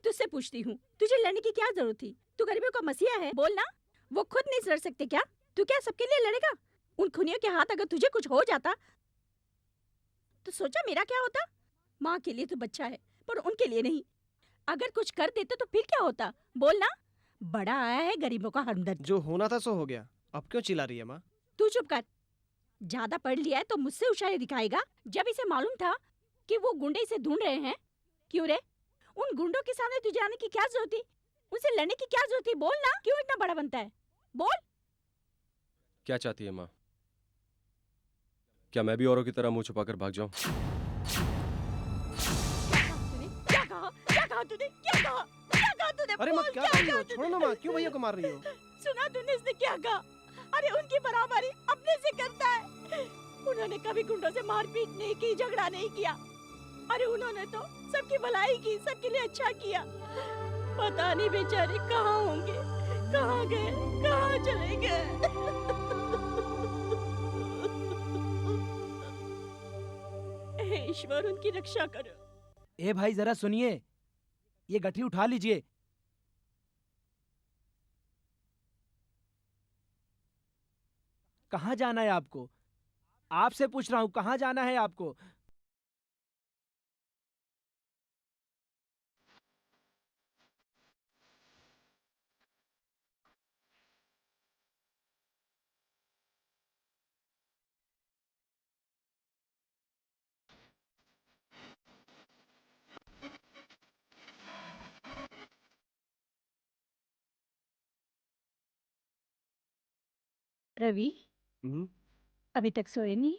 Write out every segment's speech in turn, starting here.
तुझसे पूछती हूँ, तुझे लड़ने की क्या जरूरत थी? तू गरीबों का मसीहा है, बोल ना। वो खुद नहीं लड़ सकते क्या? तू क्या सबके लिए लड़ेगा? उन खूनियों के हाथ अगर तुझे कुछ हो जाता तो सोचा मेरा क्या होता? माँ के लिए तो बच्चा है, पर उनके लिए नहीं। अगर कुछ कर देते तो फिर क्या होता? बोल ना। बड़ा आया है गरीबों का हमदर्द। जो होना था सो हो गया, अब क्यों चिल्ला रही है माँ? तू चुप कर। ज्यादा पढ़ लिया है तो मुझसे होशियारी दिखाएगा? जब इसे मालूम था कि वो गुंडे इसे ढूंढ रहे हैं। क्यों रे? उन गुंडों के सामने तुझे आने की क्या जरूरत थी? उनसे लड़ने की क्या जरूरत थी? बोल ना, क्यों इतना बड़ा बनता है? बोल। क्या चाहती है माँ? क्या मैं भी औरों की तरह मुंह छुपाकर भाग जाऊं? क्या कहा? क्या कहा तूने? क्या कहा? क्या कहा तूने? अरे माँ बोल, क्या कर रही हो? कहा छोड़ो ना तूने? माँ, क्यों भैया को मार रही हो? सुना तूने इसने क्या कहा? अरे उनकी बराबरी अपने से करता है। उन्होंने कभी गुंडों से मारपीट नहीं की, झगड़ा नहीं किया। अरे उन्होंने तो सबकी भलाई की, सबके लिए अच्छा किया। पता नहीं बेचारे कहाँ होंगे, कहाँ गए, कहाँ चले गए। हे ईश्वर, उनकी रक्षा करो। ए भाई जरा सुनिए, ये गठरी उठा लीजिए। कहाँ जाना है आपको? आपसे पूछ रहा हूँ, कहाँ जाना है आपको? रवि, अभी तक सोए नहीं?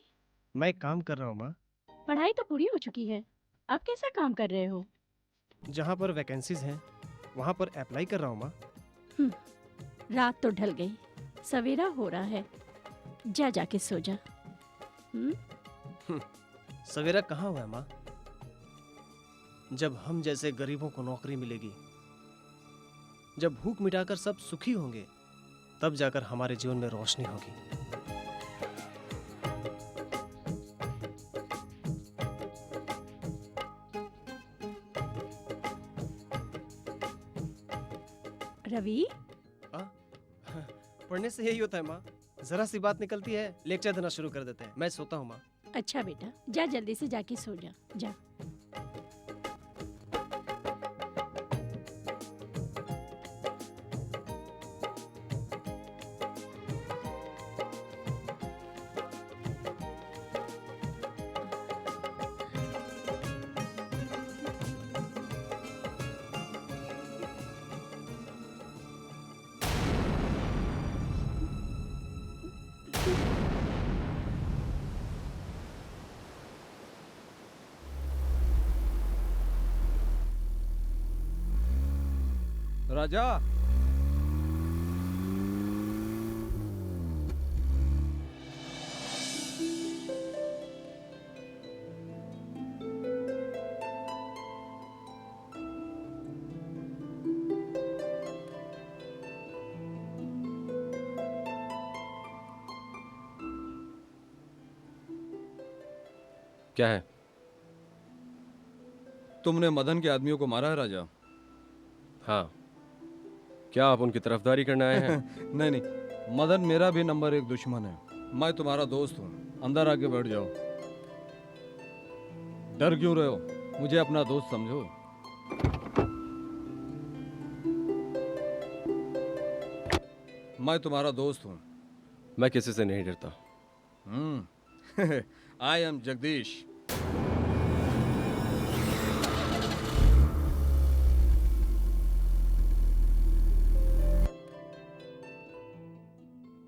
मैं एक काम कर रहा हूँ माँ। पढ़ाई तो पूरी हो चुकी है, अब कैसा काम कर रहे हो? जहाँ पर वैकेंसीज हैं वहाँ पर अप्लाई कर रहा हूँ माँ। रात तो ढल गई, सवेरा हो रहा है। जा जाके सो जा। सवेरा कहाँ हुआ है माँ? जब हम जैसे गरीबों को नौकरी मिलेगी, जब भूख मिटाकर सब सुखी होंगे, तब जाकर हमारे जीवन में रोशनी होगी। रवि, पढ़ने से यही होता है माँ, जरा सी बात निकलती है लेक्चर देना शुरू कर देते हैं। मैं सोता हूँ माँ। अच्छा बेटा, जा जल्दी से जाके सो जा। जा। राजा, क्या है? तुमने मदन के आदमियों को मारा है राजा? हाँ, क्या आप उनकी तरफदारी करने आए हैं? नहीं नहीं, मदन मेरा भी नंबर 1 दुश्मन है। मैं तुम्हारा दोस्त हूँ, अंदर आके बैठ जाओ। डर क्यों रहे हो? मुझे अपना दोस्त समझो। मैं तुम्हारा दोस्त हूँ। मैं किसी से नहीं डरता। I am Jagdish.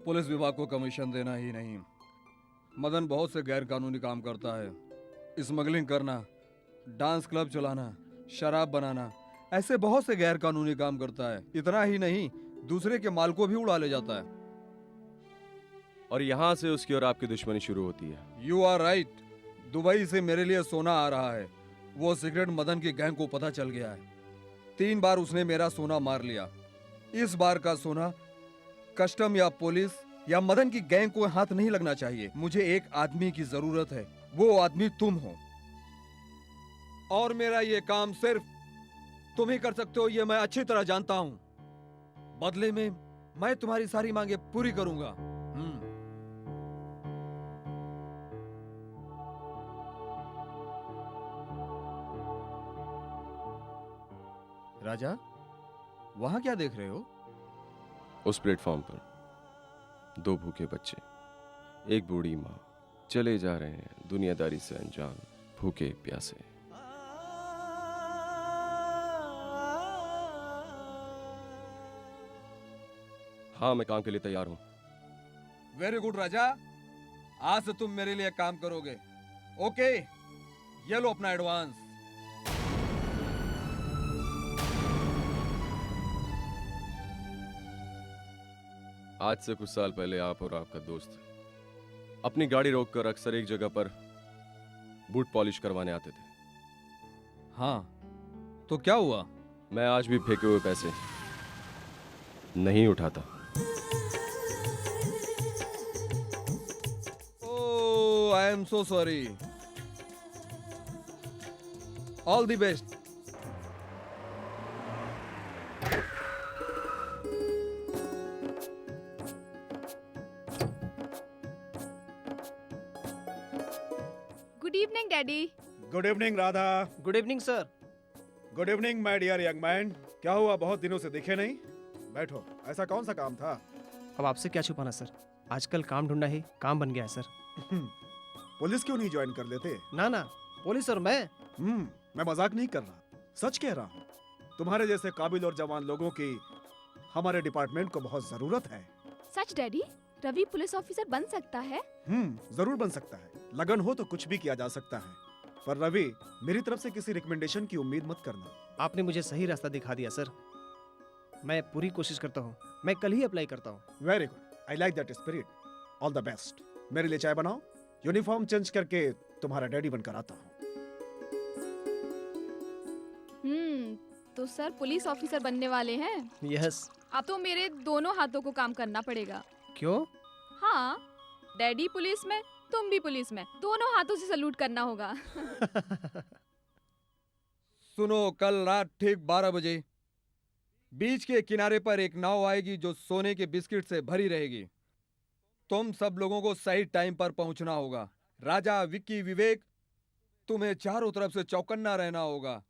पुलिस विभाग को कमीशन देना ही नहीं, मदन बहुत से गैर कानूनी काम करता है। स्मगलिंग करना, डांस क्लब चलाना, शराब बनाना, ऐसे बहुत से गैर कानूनी काम करता है। इतना ही नहीं, दूसरे के माल को भी उड़ा ले जाता है। और यहाँ से उसकी और आपकी दुश्मनी शुरू होती है। You are right. दुबई से मेरे लिए सोना आ रहा है। वो सिगरेट मदन की गैंग को पता चल गया है। 3 बार उसने मेरा सोना मार लिया। इस बार का सोना कस्टम या पुलिस या मदन की गैंग को हाथ नहीं लगना चाहिए। मुझे एक आदमी की जरूरत है, वो आदमी तुम हो। और मेरा ये काम सिर्फ तुम ही कर सकते हो ये मैं अच्छी तरह जानता हूं। बदले में मैं तुम्हारी सारी मांगे पूरी करूंगा। राजा, वहां क्या देख रहे हो? उस प्लेटफॉर्म पर 2 भूखे बच्चे, एक बूढ़ी माँ चले जा रहे हैं दुनियादारी से अनजान, भूखे प्यासे। हाँ, मैं काम के लिए तैयार हूं। वेरी गुड राजा, आज से तुम मेरे लिए काम करोगे। ओके, ये लो अपना एडवांस। आज से कुछ साल पहले आप और आपका दोस्त अपनी गाड़ी रोककर अक्सर एक जगह पर बूट पॉलिश करवाने आते थे। हाँ, तो क्या हुआ? मैं आज भी फेंके हुए पैसे नहीं उठाता। Oh, I am so sorry. All the best. Good evening daddy. Good evening Radha. Good evening sir. Good evening my dear young man. क्या हुआ, बहुत दिनों से दिखे नहीं? बैठो। ऐसा कौन सा काम था? अब आपसे क्या छुपाना सर, आजकल काम ढूंढना ही काम बन गया है सर। पुलिस क्यों नहीं ज्वाइन कर लेते? ना ना, पुलिस और मैं। मैं मजाक नहीं कर रहा, सच कह रहा हूँ। तुम्हारे जैसे काबिल और जवान लोगों की हमारे डिपार्टमेंट को बहुत जरूरत है। सच डैडी, रवि पुलिस ऑफिसर बन सकता है? जरूर बन सकता है। लगन हो तो कुछ भी किया जा सकता है। पर रवि, मेरी तरफ से किसी रिकमेंडेशन की उम्मीद मत करना। आपने मुझे सही रास्ता दिखा दिया सर, मैं पूरी कोशिश करता हूँ। मैं कल ही अप्लाई करता हूँ। Very good, I like that spirit. All the best. मेरे लिए चाय बनाओ, यूनिफॉर्म चेंज करके तुम्हारा डैडी बनकर आता हूँ। तो सर पुलिस ऑफिसर बनने वाले हैं? यस। अब तो मेरे दोनों हाथों को काम करना पड़ेगा। क्यों? हाँ, डैडी पुलिस में, तुम भी पुलिस में, दोनों हाथों से सलूट करना होगा। सुनो, कल रात ठीक 12 बजे बीच के किनारे पर एक नाव आएगी जो सोने के बिस्किट से भरी रहेगी। तुम सब लोगों को सही टाइम पर पहुंचना होगा। राजा, विक्की, विवेक, तुम्हें चारों तरफ से चौकन्ना रहना होगा।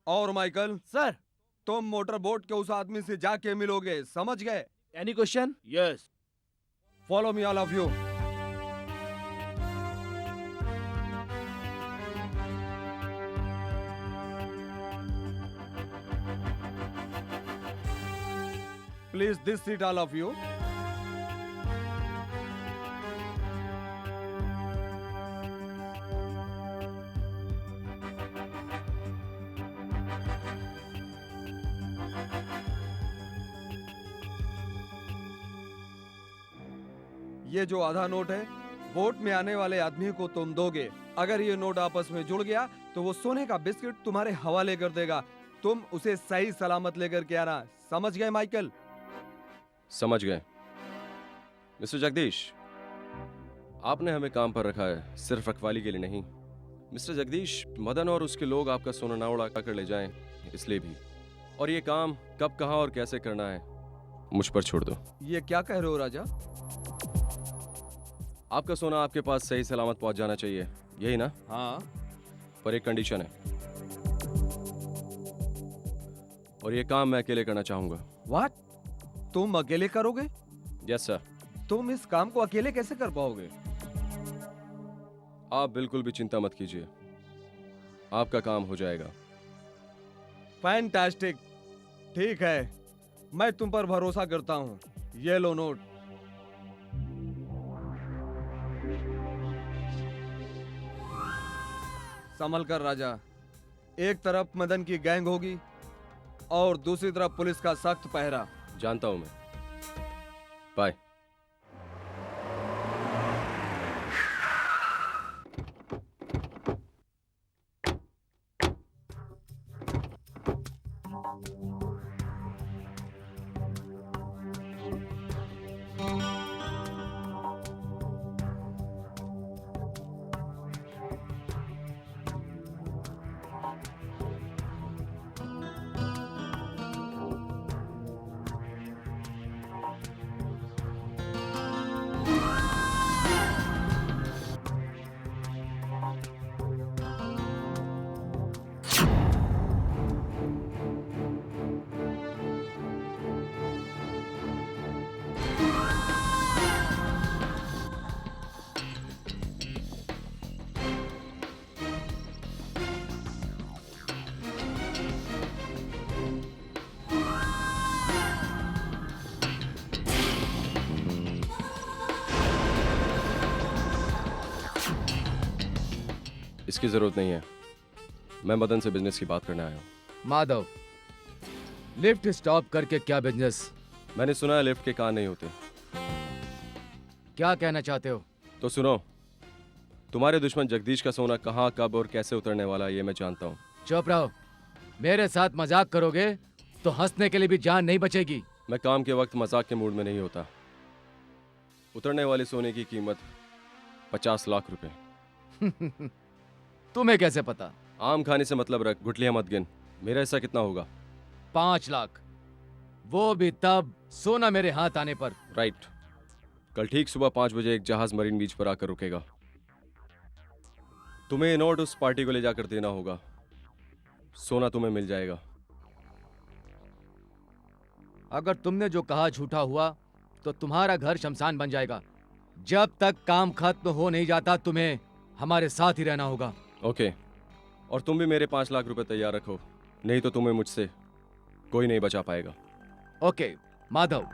और माइकल सर। तुम मोटर बोट के उस आदमी से जाके मिलोगे, समझ गए? Any question? Yes. Follow me all of you. Please, this seat, all of you. ये जो आधा नोट है, बोट में आने वाले आदमी को तुम दोगे। अगर ये नोट आपस में जुड़ गया तो वो सोने का बिस्किट तुम्हारे हवाले कर देगा। तुम उसे सही सलामत लेकर के आना, समझ गए माइकल? समझ गए। मिस्टर जगदीश, आपने हमें काम पर रखा है, सिर्फ रखवाली के लिए नहीं। मिस्टर जगदीश, मदन और उसके लोग आपका सोना ना उड़ा कर ले जाएं, इसलिए भी। और ये काम कब, कहां और कैसे करना है मुझ पर छोड़ दो। ये क्या कह रहे हो राजा? आपका सोना आपके पास सही सलामत पहुंच जाना चाहिए, यही ना? हाँ। पर एक कंडीशन है, और ये काम मैं अकेले करना चाहूंगा। व्हाट? तुम अकेले करोगे? Yes sir. तुम इस काम को अकेले कैसे कर पाओगे? आप बिल्कुल भी चिंता मत कीजिए, आपका काम हो जाएगा। फैंटास्टिक। ठीक है, मैं तुम पर भरोसा करता हूँ। ये लो नोट। संभल कर राजा। एक तरफ मदन की गैंग होगी और दूसरी तरफ पुलिस का सख्त पहरा। जानता हूं मैं। बाय। इसकी जरूरत नहीं है। मैं मदन से बिजनेस की बात करने आया हूँ। माधव, लिफ्ट स्टॉप करके क्या बिजनेस? मैंने सुना है लिफ्ट के कान नहीं होते। क्या कहना चाहते हो? तो सुनो, तुम्हारे दुश्मन जगदीश का सोना कहाँ, कब और कैसे उतरने वाला है ये मैं जानता हूँ। चुप रहो। मेरे साथ मजाक करोगे तो हंसने के लिए भी जान नहीं बचेगी। मैं काम के वक्त मजाक के मूड में नहीं होता। उतरने वाले सोने की कीमत 50 लाख रुपए। तुम्हें कैसे पता? आम खाने से मतलब रख, गुठलियां मत गिन। मेरा हिस्सा कितना होगा? 5 लाख, वो भी तब सोना मेरे हाथ आने पर। राइट। कल ठीक सुबह 5 बजे एक जहाज मरीन बीच पर आकर रुकेगा। तुम्हें ये नोट उस पार्टी को ले जाकर देना होगा। सोना तुम्हें मिल जाएगा। अगर तुमने जो कहा झूठा हुआ तो तुम्हारा घर शमशान बन जाएगा। जब तक काम खत्म हो नहीं जाता तुम्हें हमारे साथ ही रहना होगा। ओके, और तुम भी मेरे 5 लाख रुपए तैयार रखो, नहीं तो तुम्हें मुझसे कोई नहीं बचा पाएगा। ओके माधव।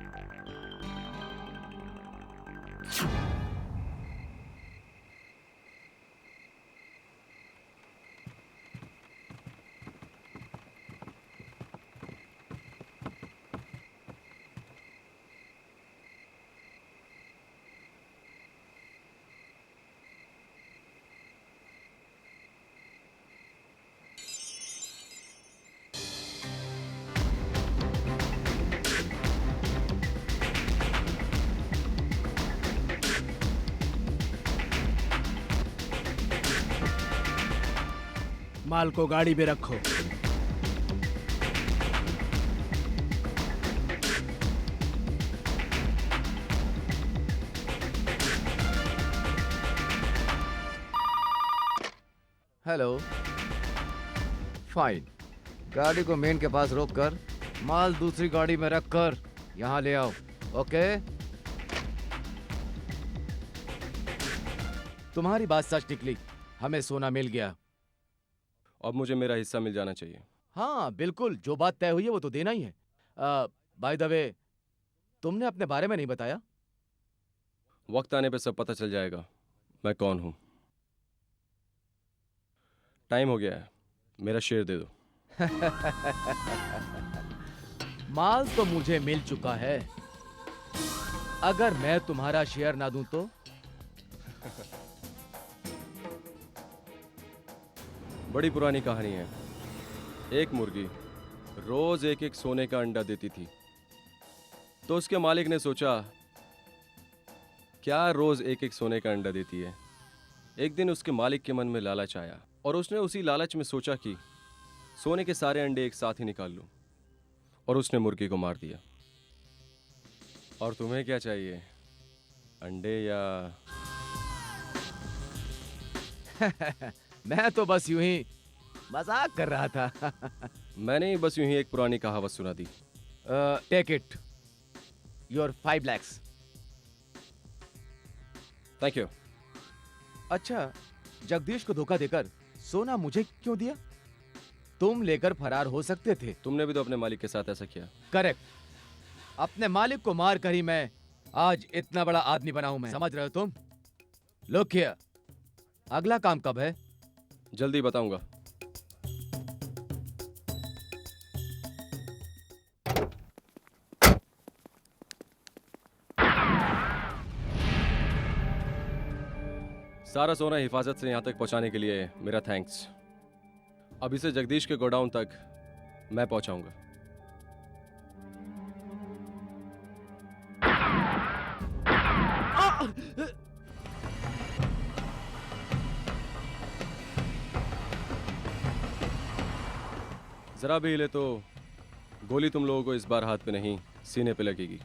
माल को गाड़ी में रखो। हेलो। फाइन। गाड़ी को मेन के पास रोक कर माल दूसरी गाड़ी में रख कर यहाँ ले आओ। ओके? तुम्हारी बात सच निकली, हमें सोना मिल गया। अब मुझे मेरा हिस्सा मिल जाना चाहिए। हाँ बिल्कुल, जो बात तय हुई है वो तो देना ही है। बाय द वे, तुमने अपने बारे में नहीं बताया। वक्त आने पे सब पता चल जाएगा मैं कौन हूं। टाइम हो गया है, मेरा शेयर दे दो। माल तो मुझे मिल चुका है, अगर मैं तुम्हारा शेयर ना दूं तो? बड़ी पुरानी कहानी है। एक मुर्गी रोज एक एक सोने का अंडा देती थी, तो उसके मालिक ने सोचा क्या रोज एक एक सोने का अंडा देती है। एक दिन उसके मालिक के मन में लालच आया और उसने उसी लालच में सोचा कि सोने के सारे अंडे एक साथ ही निकाल लूं, और उसने मुर्गी को मार दिया। और तुम्हें क्या चाहिए, अंडे या? मैं तो बस यूं ही मजाक कर रहा था। मैंने बस यूं ही एक पुरानी कहावत सुना दी। Take it, your 5 lakhs। Thank you. अच्छा, जगदीश को धोखा देकर सोना मुझे क्यों दिया? तुम लेकर फरार हो सकते थे। तुमने भी तो अपने मालिक के साथ ऐसा किया। करेक्ट। अपने मालिक को मार कर ही मैं आज इतना बड़ा आदमी बना हूं। मैं समझ रहे हो तुम? लुक हियर, अगला काम कब है? जल्दी बताऊंगा। सारा सोना हिफाजत से यहां तक पहुंचाने के लिए मेरा थैंक्स। अब इसे जगदीश के गोडाउन तक मैं पहुंचाऊंगा। जरा भी हिले तो गोली तुम लोगों को इस बार हाथ पे नहीं सीने पे लगेगी।